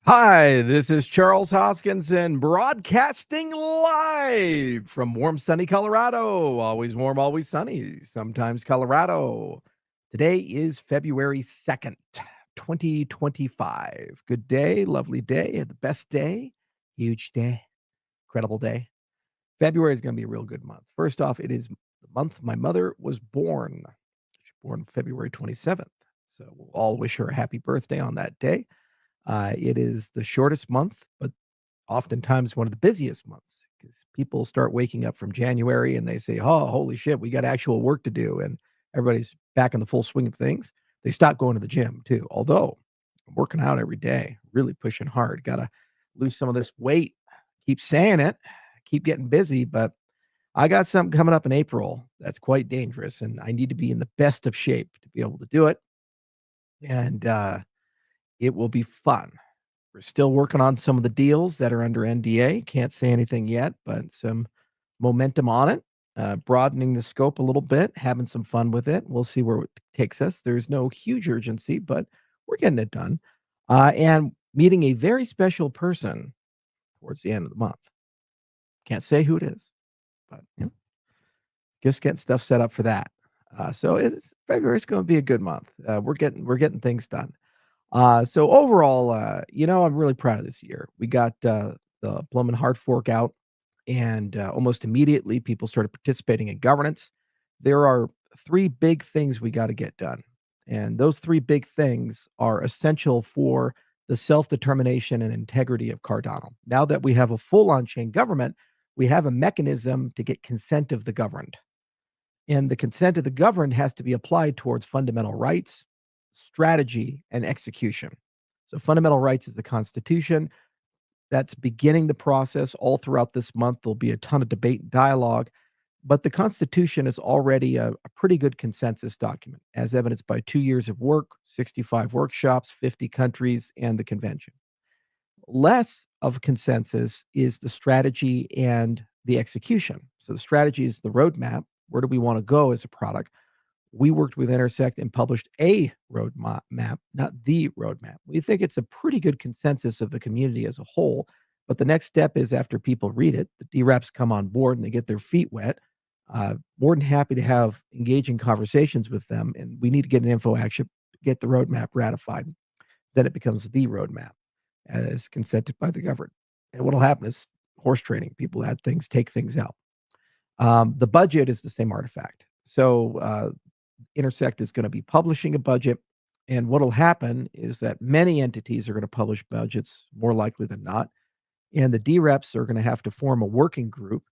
Hi, this is Charles Hoskinson broadcasting live from warm, sunny Colorado. Always warm, always sunny, sometimes Colorado. Today is February 2nd, 2025. Good day, lovely day, the best day, huge day, incredible day. February is going to be a real good month. First off, it is the month my mother was born. She was born February 27th. So we'll all wish her a happy birthday on that day. It is the shortest month, but oftentimes one of the busiest months because people start waking up from January and they say, "Oh, holy shit, we got actual work to do," and everybody's back in the full swing of things. They stop going to the gym too. Although I'm working out every day, really pushing hard. Got to lose some of this weight. Keep saying it, keep getting busy, but I got something coming up in April that's quite dangerous, and I need to be in the best of shape to be able to do it. And it will be fun. We're still working on some of the deals that are under NDA. Can't say anything yet, but some momentum on it, broadening the scope a little bit, having some fun with it. We'll see where it takes us. There's no huge urgency, but we're getting it done. And meeting a very special person towards the end of the month. Can't say who it is, but just getting stuff set up for that. So it's February. It's going to be a good month. We're getting things done. So overall, I'm really proud of this year. We got the Plum Hard Fork out, and almost immediately people started participating in governance. There are three big things we got to get done. And those three big things are essential for the self determination and integrity of Cardano. Now that we have a full on chain government, we have a mechanism to get consent of the governed. And the consent of the governed has to be applied towards fundamental rights, strategy, and execution. So, fundamental rights is the Constitution. That's beginning the process all throughout this month. There'll be a ton of debate and dialogue, but the Constitution is already a pretty good consensus document, as evidenced by 2 years of work, 65 workshops, 50 countries, and the convention. Less of consensus is the strategy and the execution. So, the strategy is the roadmap. Where do we want to go as a product? We worked with Intersect and published a roadmap, not the roadmap. We think it's a pretty good consensus of the community as a whole. But the next step is after people read it, the DREPs come on board and they get their feet wet. More than happy to have engaging conversations with them. And we need to get an info action, get the roadmap ratified. Then it becomes the roadmap as consented by the government. And what will happen is horse trading. People add things, take things out. The budget is the same artifact. So Intersect is going to be publishing a budget. And what will happen is that many entities are going to publish budgets more likely than not. And the DREPs are going to have to form a working group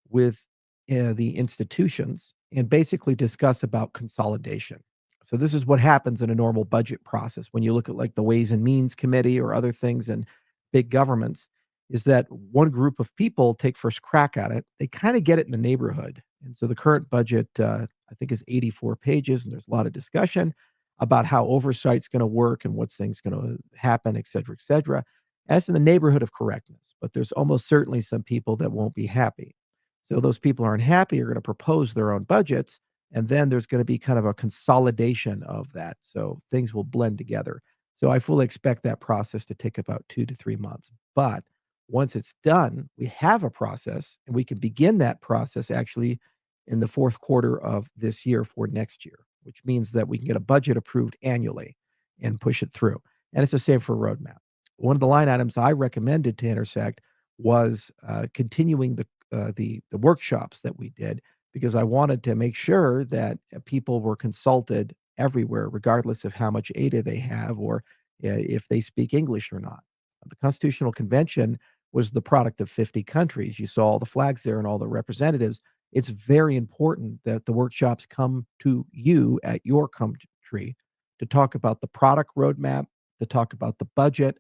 with the institutions and basically discuss about consolidation. So this is what happens in a normal budget process when you look at like the Ways and Means Committee or other things in big governments is that one group of people take first crack at it. They kind of get it in the neighborhood. And so the current budget, I think, is 84 pages, and there's a lot of discussion about how oversight's going to work and what's things going to happen, et cetera, et cetera. That's in the neighborhood of correctness, but there's almost certainly some people that won't be happy. So those people who aren't happy are going to propose their own budgets, and then there's going to be kind of a consolidation of that. So things will blend together. So I fully expect that process to take about 2 to 3 months. But once it's done, we have a process, and we can begin that process actually in the fourth quarter of this year for next year, which means that we can get a budget approved annually and push it through. And it's the same for roadmap. One of the line items I recommended to Intersect was continuing the workshops that we did because I wanted to make sure that people were consulted everywhere, regardless of how much ADA they have or if they speak English or not. The Constitutional Convention was the product of 50 countries. You saw all the flags there and all the representatives. It's very important that the workshops come to you at your country to talk about the product roadmap, to talk about the budget,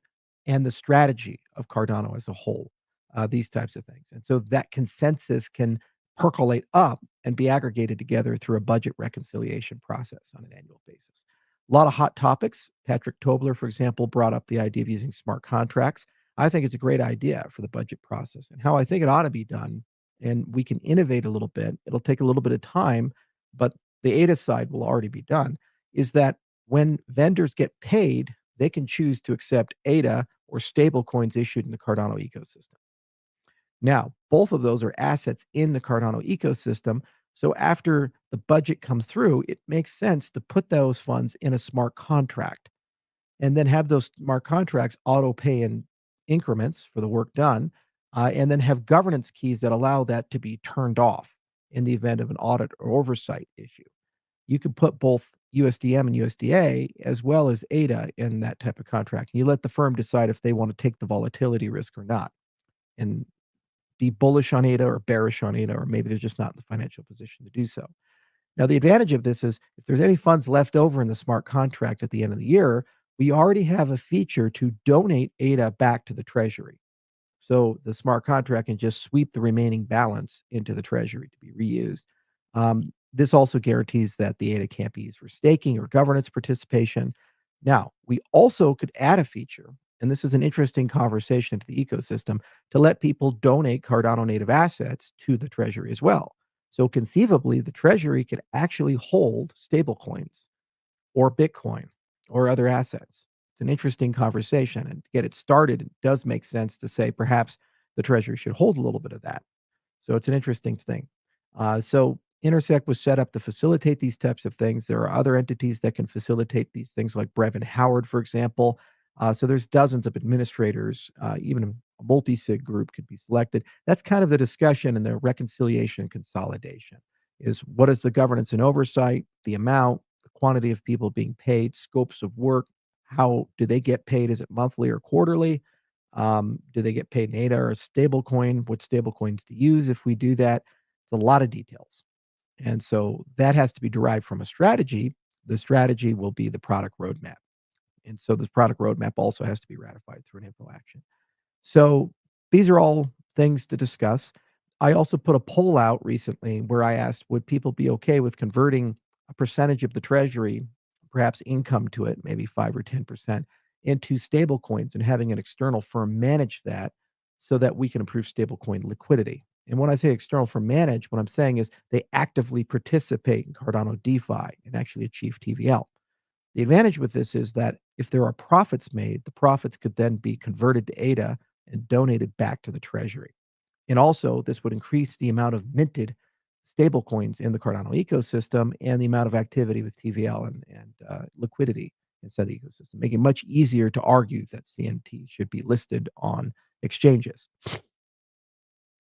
and the strategy of Cardano as a whole, these types of things. And so that consensus can percolate up and be aggregated together through a budget reconciliation process on an annual basis. A lot of hot topics. Patrick Tobler, for example, brought up the idea of using smart contracts. I think it's a great idea for the budget process and how I think it ought to be done. And we can innovate a little bit. It'll take a little bit of time, but the ADA side will already be done. Is that when vendors get paid, they can choose to accept ADA or stablecoins issued in the Cardano ecosystem. Now, both of those are assets in the Cardano ecosystem. So after the budget comes through, it makes sense to put those funds in a smart contract and then have those smart contracts auto pay in increments for the work done, and then have governance keys that allow that to be turned off in the event of an audit or oversight issue. You can put both USDM and USDA as well as ADA in that type of contract. And you let the firm decide if they want to take the volatility risk or not and be bullish on ADA or bearish on ADA, or maybe they're just not in the financial position to do so. Now, the advantage of this is if there's any funds left over in the smart contract at the end of the year, we already have a feature to donate ADA back to the treasury. So the smart contract can just sweep the remaining balance into the treasury to be reused. This also guarantees that the ADA can't be used for staking or governance participation. Now, we also could add a feature, and this is an interesting conversation to the ecosystem, to let people donate Cardano native assets to the treasury as well. So conceivably, the treasury could actually hold stablecoins or Bitcoin or other assets. It's an interesting conversation. And to get it started, it does make sense to say perhaps the treasury should hold a little bit of that. So it's an interesting thing. So Intersect was set up to facilitate these types of things. There are other entities that can facilitate these things, like Brevin Howard, for example. So there's dozens of administrators, even a multi-sig group could be selected. That's kind of the discussion and the reconciliation consolidation is what is the governance and oversight, the amount, the quantity of people being paid, scopes of work, how do they get paid? Is it monthly or quarterly? Do they get paid in ADA or a stable coin? What stable coins to use if we do that? It's a lot of details. And so that has to be derived from a strategy. The strategy will be the product roadmap. And so this product roadmap also has to be ratified through an info action. So these are all things to discuss. I also put a poll out recently where I asked, would people be okay with converting a percentage of the treasury, perhaps income to it, maybe 5 or 10%, into stable coins and having an external firm manage that so that we can improve stablecoin liquidity. And when I say external firm manage, what I'm saying is they actively participate in Cardano DeFi and actually achieve TVL. The advantage with this is that if there are profits made, the profits could then be converted to ADA and donated back to the treasury. And also, this would increase the amount of minted stablecoins in the Cardano ecosystem and the amount of activity with TVL and liquidity inside the ecosystem, making it much easier to argue that CNT should be listed on exchanges.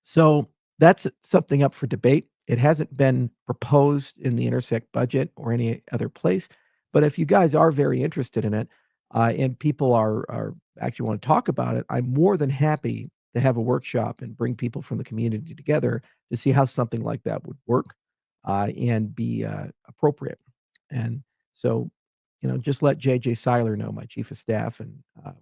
So that's something up for debate. It hasn't been proposed in the Intersect budget or any other place. But if you guys are very interested in it and people are actually want to talk about it, I'm more than happy to have a workshop and bring people from the community together to see how something like that would work and be appropriate. And so, just let JJ Seiler know, my chief of staff, and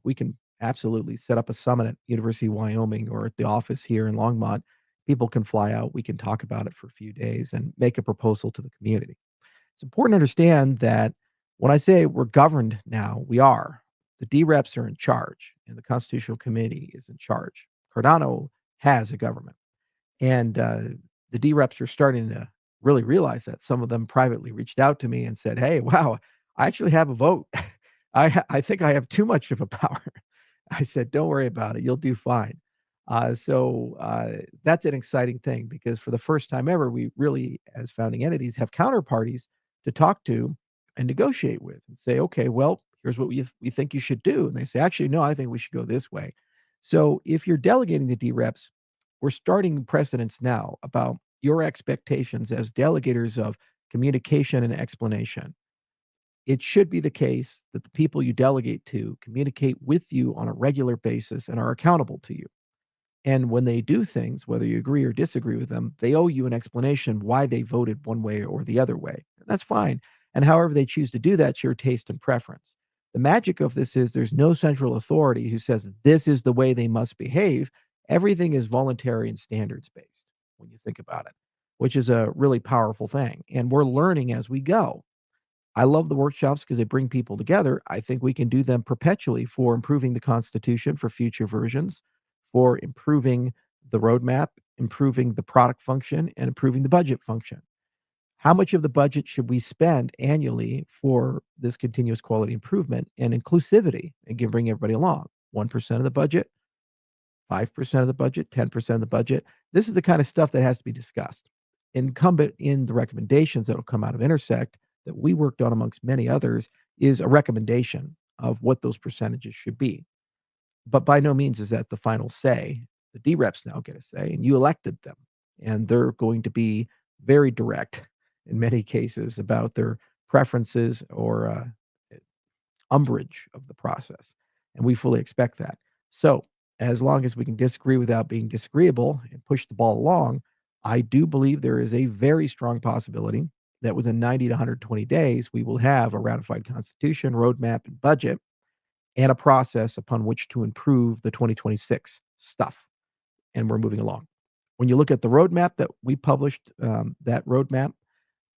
we can absolutely set up a summit at University of Wyoming or at the office here in Longmont. People can fly out. We can talk about it for a few days and make a proposal to the community. It's important to understand that when I say we're governed now, we are. The D-reps are in charge, and the Constitutional Committee is in charge. Cardano has a government, and the D-reps are starting to really realize that. Some of them privately reached out to me and said, "Hey, wow, I actually have a vote. I think I have too much of a power." I said, "Don't worry about it. You'll do fine." That's an exciting thing because for the first time ever, we really, as founding entities, have counterparties to talk to and negotiate with and say, "Okay, well, here's what we think you should do." And they say, "Actually, no, I think we should go this way." So if you're delegating the D-reps, we're starting precedents now about your expectations as delegators of communication and explanation. It should be the case that the people you delegate to communicate with you on a regular basis and are accountable to you. And when they do things, whether you agree or disagree with them, they owe you an explanation why they voted one way or the other way. And that's fine. And however they choose to do that's your taste and preference. The magic of this is there's no central authority who says this is the way they must behave. Everything is voluntary and standards based when you think about it, which is a really powerful thing. And we're learning as we go. I love the workshops because they bring people together. I think we can do them perpetually for improving the Constitution for future versions, for improving the roadmap, improving the product function, and improving the budget function. How much of the budget should we spend annually for this continuous quality improvement and inclusivity and bring everybody along? 1% of the budget, 5% of the budget, 10% of the budget. This is the kind of stuff that has to be discussed. Incumbent in the recommendations that will come out of Intersect that we worked on amongst many others is a recommendation of what those percentages should be. But by no means is that the final say. The D reps now get a say, and you elected them. And they're going to be very direct in many cases about their preferences or umbrage of the process. And we fully expect that. So, as long as we can disagree without being disagreeable and push the ball along, I do believe there is a very strong possibility that within 90 to 120 days, we will have a ratified constitution, roadmap, and budget, and a process upon which to improve the 2026 stuff. And we're moving along. When you look at the roadmap that we published, that roadmap,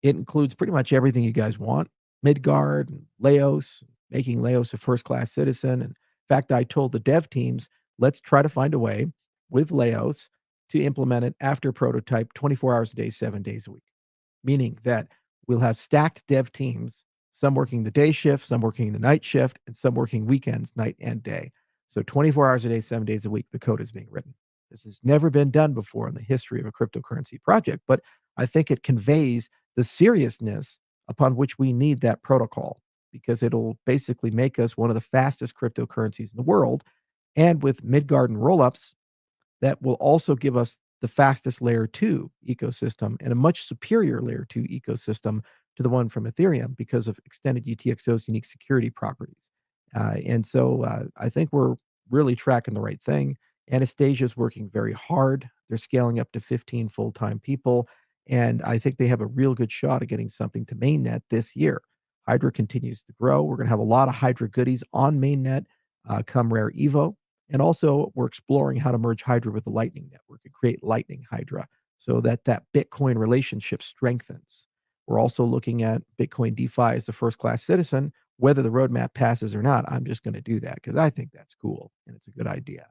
it includes pretty much everything you guys want. Midgard and Laos, making Laos a first-class citizen. And in fact, I told the dev teams, let's try to find a way with Laos to implement it after prototype 24 hours a day, 7 days a week. Meaning that we'll have stacked dev teams, some working the day shift, some working the night shift, and some working weekends, night and day. So 24 hours a day, 7 days a week, the code is being written. This has never been done before in the history of a cryptocurrency project, but I think it conveys the seriousness upon which we need that protocol because it'll basically make us one of the fastest cryptocurrencies in the world. And with Midgard and rollups, that will also give us the fastest layer 2 ecosystem and a much superior layer 2 ecosystem to the one from Ethereum because of extended UTXO's unique security properties. And so I think we're really tracking the right thing. Anastasia is working very hard. They're scaling up to 15 full-time people. And I think they have a real good shot at getting something to mainnet this year. Hydra continues to grow. We're going to have a lot of Hydra goodies on mainnet come Rare Evo. And also, we're exploring how to merge Hydra with the Lightning Network and create Lightning Hydra so that that Bitcoin relationship strengthens. We're also looking at Bitcoin DeFi as a first-class citizen. Whether the roadmap passes or not, I'm just going to do that because I think that's cool and it's a good idea.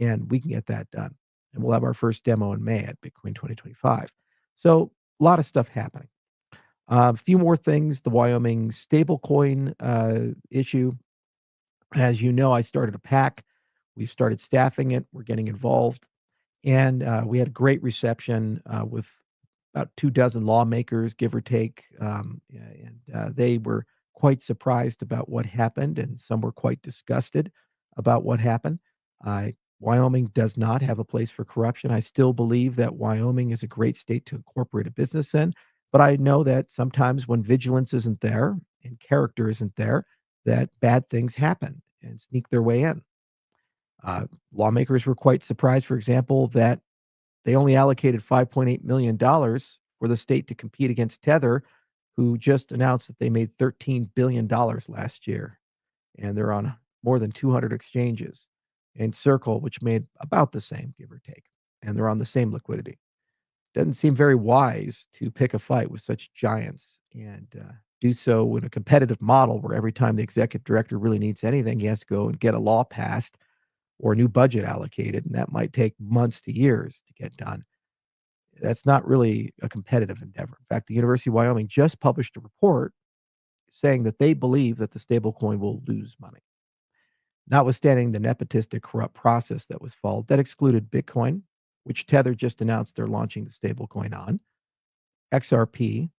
And we can get that done. And we'll have our first demo in May at Bitcoin 2025. So a lot of stuff happening. A few more things. The Wyoming stablecoin issue. As you know, I started a PAC. We've started staffing it. We're getting involved. And we had a great reception with about 24 lawmakers, give or take. And they were quite surprised about what happened, and some were quite disgusted about what happened. Wyoming does not have a place for corruption. I still believe that Wyoming is a great state to incorporate a business in, but I know that sometimes when vigilance isn't there and character isn't there, that bad things happen and sneak their way in. Lawmakers were quite surprised, for example, that they only allocated $5.8 million for the state to compete against Tether, who just announced that they made $13 billion last year. And they're on more than 200 exchanges. And Circle, which made about the same, give or take. And they're on the same liquidity. Doesn't seem very wise to pick a fight with such giants and do so in a competitive model where every time the executive director really needs anything, he has to go and get a law passed or a new budget allocated, and that might take months to years to get done. That's not really a competitive endeavor. In fact, the University of Wyoming just published a report saying that they believe that the stablecoin will lose money. Notwithstanding the nepotistic, corrupt process that was followed, that excluded Bitcoin, which Tether just announced they're launching the stablecoin on, XRP,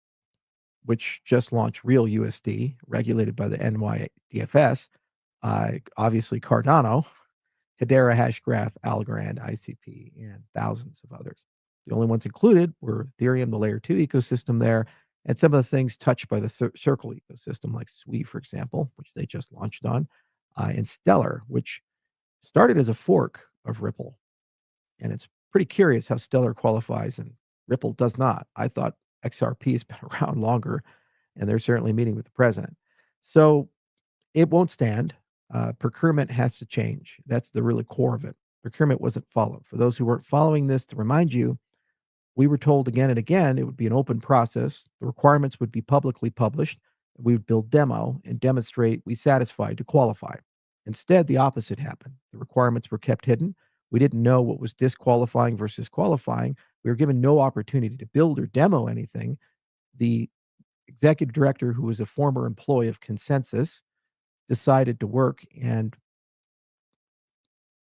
which just launched Real USD, regulated by the NYDFS, obviously Cardano, Hedera, Hashgraph, Algorand, ICP, and thousands of others. The only ones included were Ethereum, the layer 2 ecosystem there, and some of the things touched by the Circle ecosystem, like Sui, for example, which they just launched on, and Stellar, which started as a fork of Ripple. And it's pretty curious how Stellar qualifies and Ripple does not. I thought XRP has been around longer, and they're certainly meeting with the president. So it won't stand. Procurement has to change. That's the really core of it. Procurement wasn't followed. For those who weren't following this, to remind you, we were told again and again it would be an open process. The requirements would be publicly published. We would build demo and demonstrate we satisfied to qualify. Instead, the opposite happened. The requirements were kept hidden. We didn't know what was disqualifying versus qualifying. We were given no opportunity to build or demo anything. The executive director, who was a former employee of Consensus, decided to work and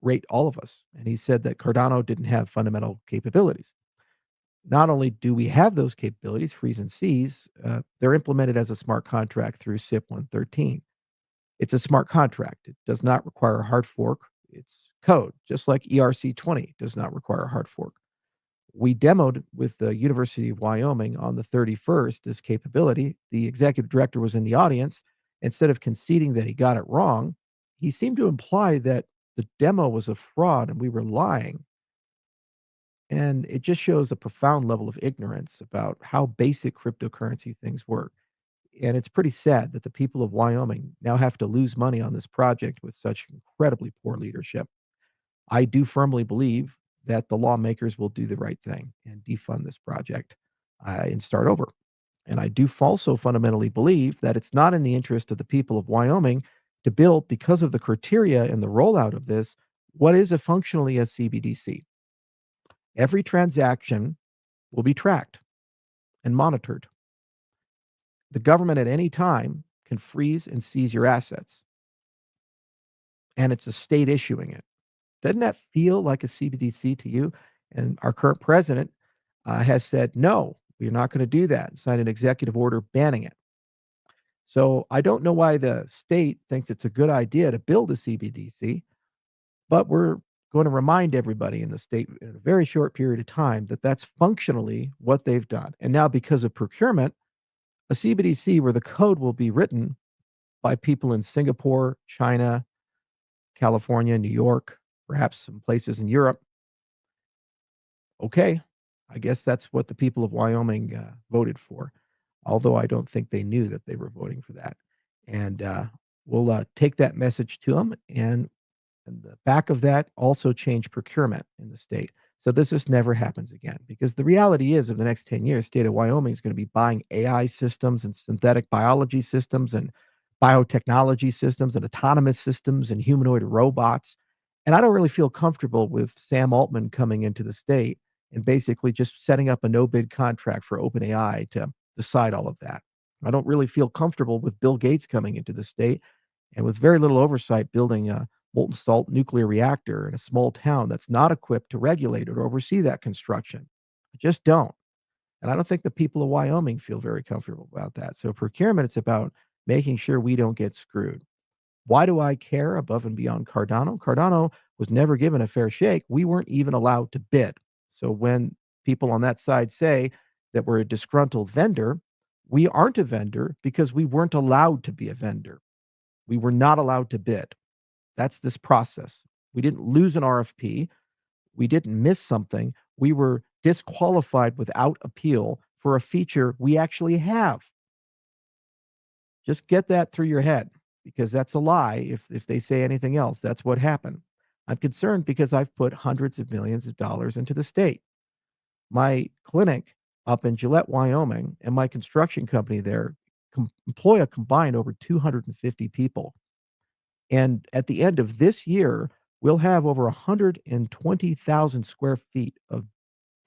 rate all of us. And he said that Cardano didn't have fundamental capabilities. Not only do we have those capabilities, freeze and seize, they're implemented as a smart contract through SIP 113. It's a smart contract. It does not require a hard fork. It's code, just like ERC-20 does not require a hard fork. We demoed with the University of Wyoming on the 31st this capability. The executive director was in the audience. Instead of conceding that he got it wrong, he seemed to imply that the demo was a fraud and we were lying. And it just shows a profound level of ignorance about how basic cryptocurrency things work. And it's pretty sad that the people of Wyoming now have to lose money on this project with such incredibly poor leadership. I do firmly believe that the lawmakers will do the right thing and defund this project and start over. And I do also fundamentally believe that it's not in the interest of the people of Wyoming to build, because of the criteria and the rollout of this, what is a functionally a CBDC. Every transaction will be tracked and monitored. The government at any time can freeze and seize your assets, and it's a state issuing it. Doesn't that feel like a CBDC to you? And our current president has said, no, we're not going to do that, and signed an executive order banning it. So I don't know why the state thinks it's a good idea to build a CBDC, but we're going to remind everybody in the state in a very short period of time that that's functionally what they've done. And now, because of procurement, a CBDC where the code will be written by people in Singapore, China, California, New York, perhaps some places in Europe. Okay, I guess that's what the people of Wyoming voted for, although I don't think they knew that they were voting for that. And we'll take that message to them. And the back of that, also change procurement in the state. So this never happens again. Because the reality is, over the next 10 years, state of Wyoming is going to be buying AI systems and synthetic biology systems and biotechnology systems and autonomous systems and humanoid robots. And I don't really feel comfortable with Sam Altman coming into the state and basically just setting up a no bid contract for OpenAI to decide all of that. I don't really feel comfortable with Bill Gates coming into the state and with very little oversight building a molten salt nuclear reactor in a small town that's not equipped to regulate or oversee that construction. I just don't. And I don't think the people of Wyoming feel very comfortable about that. So procurement, it's about making sure we don't get screwed. Why do I care above and beyond Cardano? Cardano was never given a fair shake. We weren't even allowed to bid. So when people on that side say that we're a disgruntled vendor, we aren't a vendor because we weren't allowed to be a vendor. We were not allowed to bid. That's this process. We didn't lose an RFP. We didn't miss something. We were disqualified without appeal for a feature we actually have. Just get that through your head, because that's a lie if they say anything else. That's what happened. I'm concerned because I've put hundreds of millions of dollars into the state. My clinic up in Gillette, Wyoming, and my construction company there employ a combined over 250 people. And at the end of this year, we'll have over 120,000 square feet of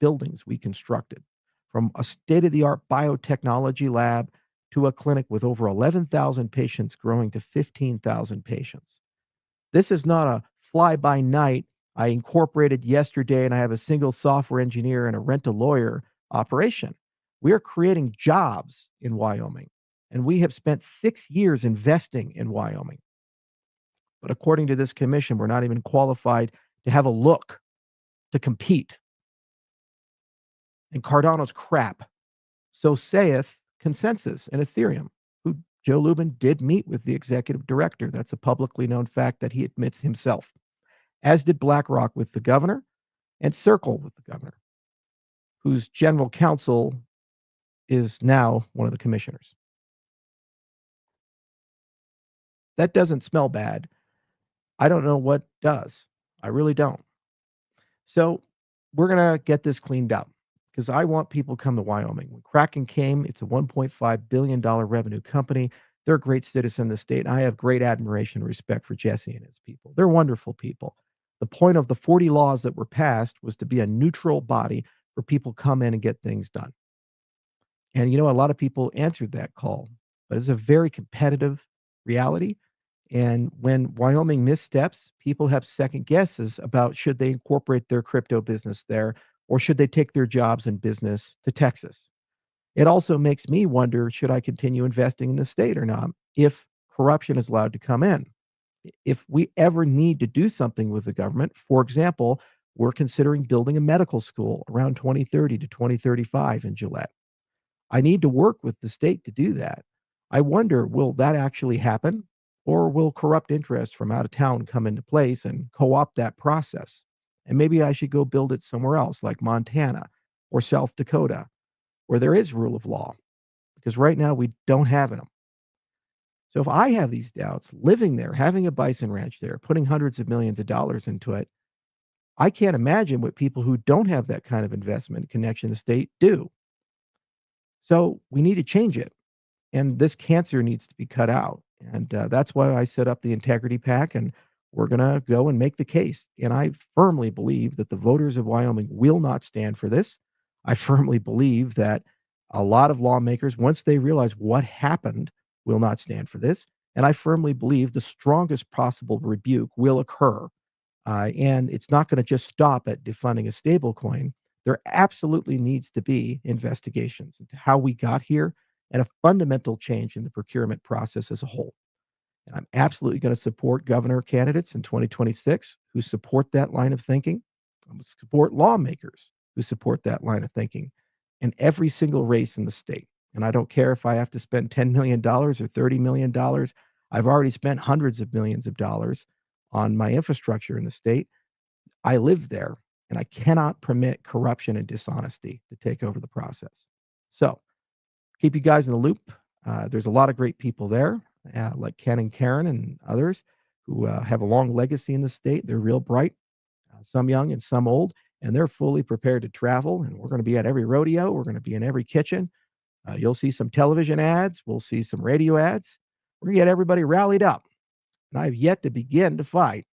buildings we constructed, from a state of the art biotechnology lab to a clinic with over 11,000 patients growing to 15,000 patients. This is not a fly by night. I incorporated yesterday and I have a single software engineer and a rent a lawyer operation. We are creating jobs in Wyoming, and we have spent 6 years investing in Wyoming. But according to this commission, we're not even qualified to have a look to compete. And Cardano's crap. So saith Consensus and Ethereum, who Joe Lubin did meet with the executive director. That's a publicly known fact that he admits himself, as did BlackRock with the governor and Circle with the governor, whose general counsel is now one of the commissioners. That doesn't smell bad. I don't know what does. I really don't. So we're going to get this cleaned up, because I want people to come to Wyoming. When Kraken came, it's a $1.5 billion revenue company. They're a great citizen of the state. And I have great admiration and respect for Jesse and his people. They're wonderful people. The point of the 40 laws that were passed was to be a neutral body for people to come in and get things done. And, a lot of people answered that call, but it's a very competitive reality. And when Wyoming missteps, people have second guesses about should they incorporate their crypto business there or should they take their jobs and business to Texas. It also makes me wonder, should I continue investing in the state or not if corruption is allowed to come in? If we ever need to do something with the government, for example, we're considering building a medical school around 2030 to 2035 in Gillette. I need to work with the state to do that. I wonder, will that actually happen? Or will corrupt interests from out of town come into place and co opt that process? And maybe I should go build it somewhere else, like Montana or South Dakota, where there is rule of law, because right now we don't have it. So if I have these doubts, living there, having a bison ranch there, putting hundreds of millions of dollars into it, I can't imagine what people who don't have that kind of investment connection to the state do. So we need to change it. And this cancer needs to be cut out. And that's why I set up the Integrity PAC, and we're going to go and make the case. And I firmly believe that the voters of Wyoming will not stand for this. I firmly believe that a lot of lawmakers, once they realize what happened, will not stand for this. And I firmly believe the strongest possible rebuke will occur. And it's not going to just stop at defunding a stablecoin. There absolutely needs to be investigations into how we got here and a fundamental change in the procurement process as a whole. And I'm absolutely going to support governor candidates in 2026 who support that line of thinking. I'm going to support lawmakers who support that line of thinking in every single race in the state. And I don't care if I have to spend $10 million or $30 million. I've already spent hundreds of millions of dollars on my infrastructure in the state. I live there, and I cannot permit corruption and dishonesty to take over the process. So, keep you guys in the loop. There's a lot of great people there, like Ken and Karen and others who have a long legacy in the state. They're real bright, some young and some old, and they're fully prepared to travel. And we're going to be at every rodeo. We're going to be in every kitchen. You'll see some television ads. We'll see some radio ads. We're going to get everybody rallied up. And I have yet to begin to fight.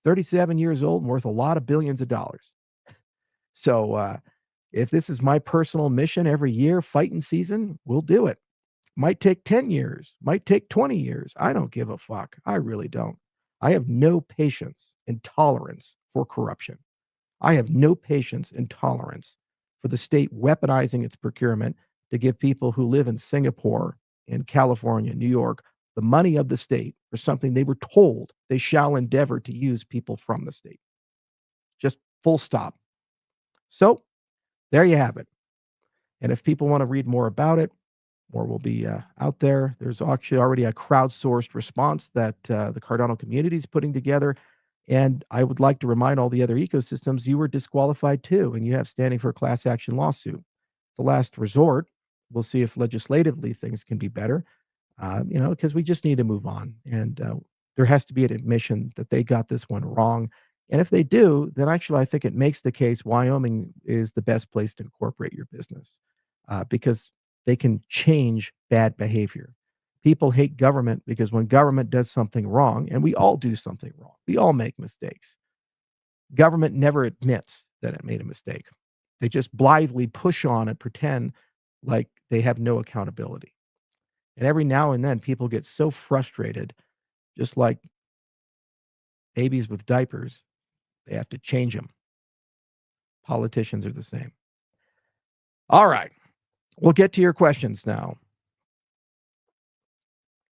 37 years old and worth a lot of billions of dollars. So if this is my personal mission every year, fighting season, we'll do it. Might take 10 years, might take 20 years. I don't give a fuck. I really don't. I have no patience and tolerance for corruption. I have no patience and tolerance for the state weaponizing its procurement to give people who live in Singapore, in California, New York, the money of the state for something they were told they shall endeavor to use people from the state. Just full stop. So there you have it. And if people want to read more about it, more will be out there. There's actually already a crowdsourced response that the Cardano community is putting together. And I would like to remind all the other ecosystems you were disqualified too, and you have standing for a class action lawsuit. The last resort. We'll see if legislatively things can be better, because we just need to move on. And there has to be an admission that they got this one wrong. And if they do, then actually I think it makes the case Wyoming is the best place to incorporate your business because they can change bad behavior. People hate government because when government does something wrong, and we all do something wrong, we all make mistakes. Government never admits that it made a mistake. They just blithely push on and pretend like they have no accountability. And every now and then, people get so frustrated, just like babies with diapers, they have to change them. Politicians are the same. All right. We'll get to your questions now.